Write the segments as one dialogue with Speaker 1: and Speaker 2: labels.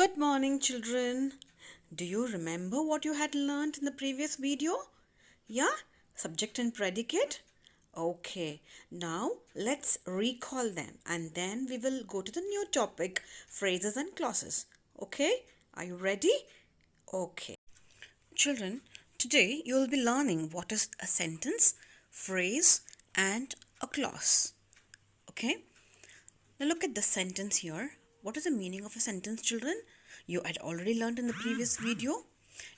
Speaker 1: Good morning, children. Do you remember what you had learned in the previous video? Yeah? Subject and predicate? Okay, now let's recall them and then we will go to the new topic, phrases and clauses. Okay? Are you ready? Okay. Children, today you will be learning what is a sentence, phrase, and a clause. Okay? Now look at the sentence here. What is the meaning of a sentence, children? You had already learned in the previous video.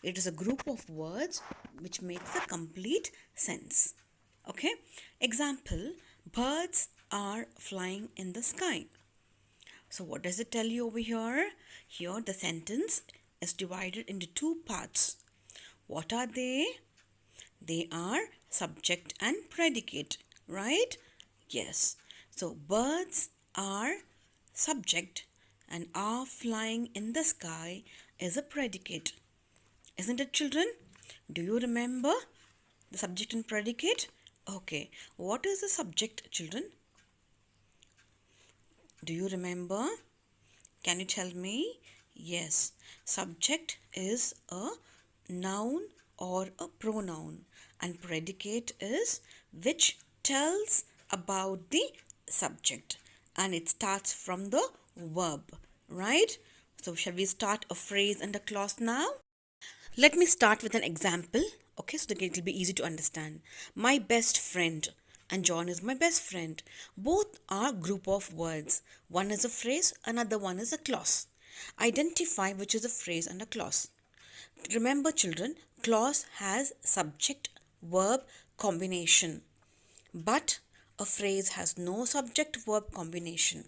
Speaker 1: It is a group of words which makes a complete sense. Okay? Example, birds are flying in the sky. So what does it tell you over here? Here the sentence is divided into two parts. What are they? They are subject and predicate, right? Yes. So birds are subject and are flying in the sky is a predicate. Isn't it, children? Do you remember the subject and predicate? Okay. What is the subject, children? Do you remember? Can you tell me? Yes. Subject is a noun or a pronoun and predicate is which tells about the subject and it starts from the verb, right? So shall we start a phrase and a clause now? Let me start with an example, okay, so that it will be easy to understand. My best friend and John is my best friend. Both are group of words. One is a phrase, another one is a clause. Identify which is a phrase and a clause. Remember, children, clause has subject verb combination, but a phrase has no subject verb combination.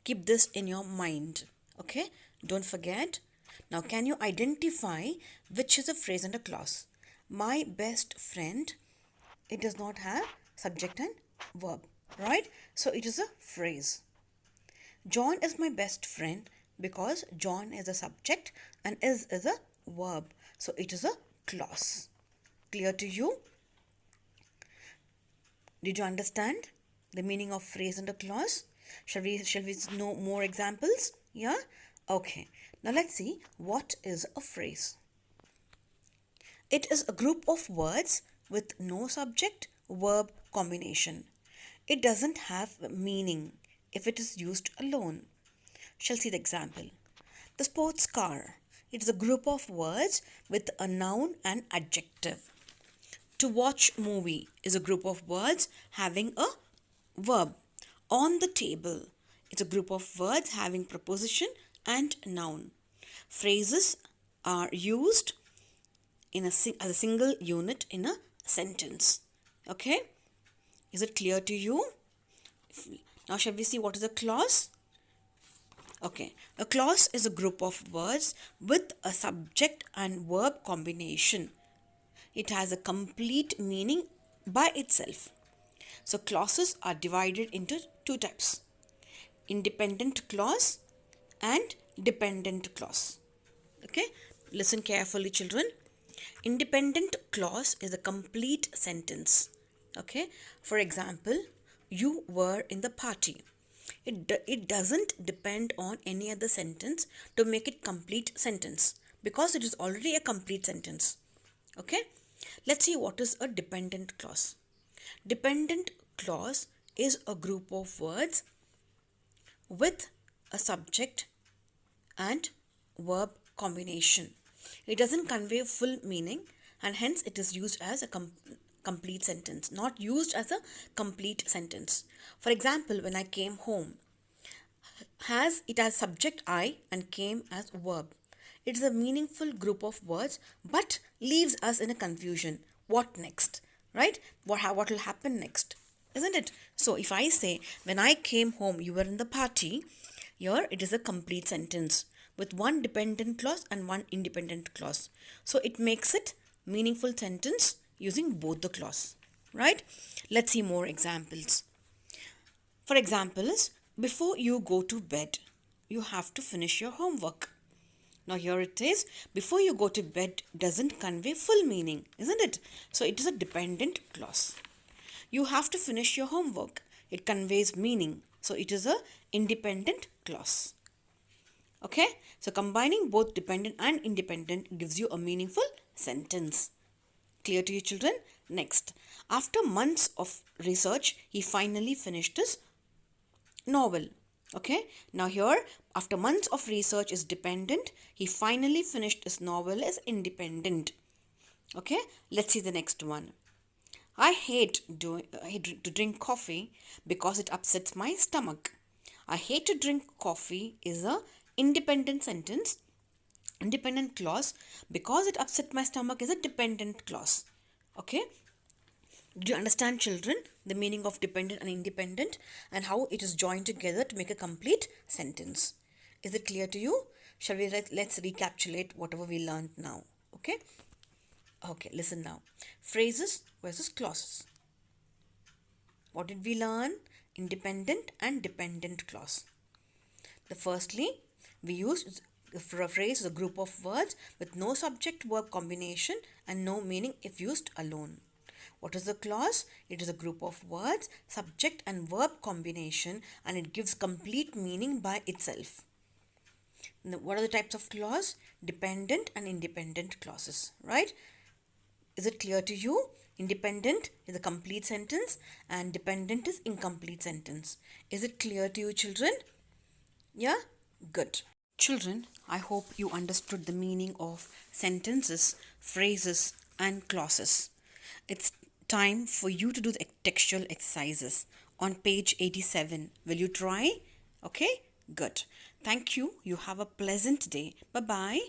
Speaker 1: Keep this in your mind, okay? Don't forget. Now, can you identify which is a phrase and a clause? My best friend, it does not have subject and verb, right? So it is a phrase. John is my best friend because John is a subject and is a verb. So it is a clause. Clear to you? Did you understand the meaning of phrase and a clause? Shall we know more examples? Yeah? Okay. Now let's see what is a phrase. It is a group of words with no subject verb combination. It doesn't have meaning if it is used alone. Shall see the example. The sports car. It is a group of words with a noun and adjective. To watch movie is a group of words having a verb. On the table, it's a group of words having preposition and noun. Phrases are used as a single unit in a sentence. Okay? Is it clear to you? Now shall we see what is a clause? Okay, a clause is a group of words with a subject and verb combination. It has a complete meaning by itself. So clauses are divided into two types: independent clause and dependent clause. Okay, listen carefully, children. Independent clause is a complete sentence. Okay, for example, you were in the party. It doesn't depend on any other sentence to make it complete sentence because it is already a complete sentence. Okay, let's see what is a dependent clause. Dependent clause is a group of words with a subject and verb combination. It doesn't convey full meaning and hence it is used as a complete sentence, not used as a complete sentence. For example, when I came home, it has subject I and came as verb. It is a meaningful group of words but leaves us in a confusion. What next? Right? What will happen next? Isn't it? So if I say, when I came home, you were in the party, here it is a complete sentence with one dependent clause and one independent clause. So it makes it meaningful sentence using both the clause. Right? Let's see more examples. For examples, before you go to bed, you have to finish your homework. Now here it is, before you go to bed doesn't convey full meaning, isn't it? So it is a dependent clause. You have to finish your homework. It conveys meaning. So it is a independent clause. Okay, so combining both dependent and independent gives you a meaningful sentence. Clear to you, children? Next, after months of research, he finally finished his novel. Okay, now here, after months of research is dependent, he finally finished his novel is independent. Okay, let's see the next one. I hate to drink coffee because it upsets my stomach. I hate to drink coffee is a independent sentence, independent clause. Because it upset my stomach is a dependent clause. Okay, do you understand, children, the meaning of dependent and independent and how it is joined together to make a complete sentence? Is it clear to you? Shall we let's recapitulate whatever we learned now? Okay. Okay, listen now. Phrases versus clauses. What did we learn? Independent and dependent clause. The firstly, we use for a phrase is a group of words with no subject verb combination and no meaning if used alone. What is the clause? It is a group of words, subject and verb combination, and it gives complete meaning by itself. Now, what are the types of clause? Dependent and independent clauses, right? Is it clear to you? Independent is a complete sentence and dependent is incomplete sentence. Is it clear to you, children? Yeah? Good. Children, I hope you understood the meaning of sentences, phrases, and clauses. It's time for you to do the textual exercises on page 87. Will you try? Okay? Good. Thank you. You have a pleasant day. Bye bye.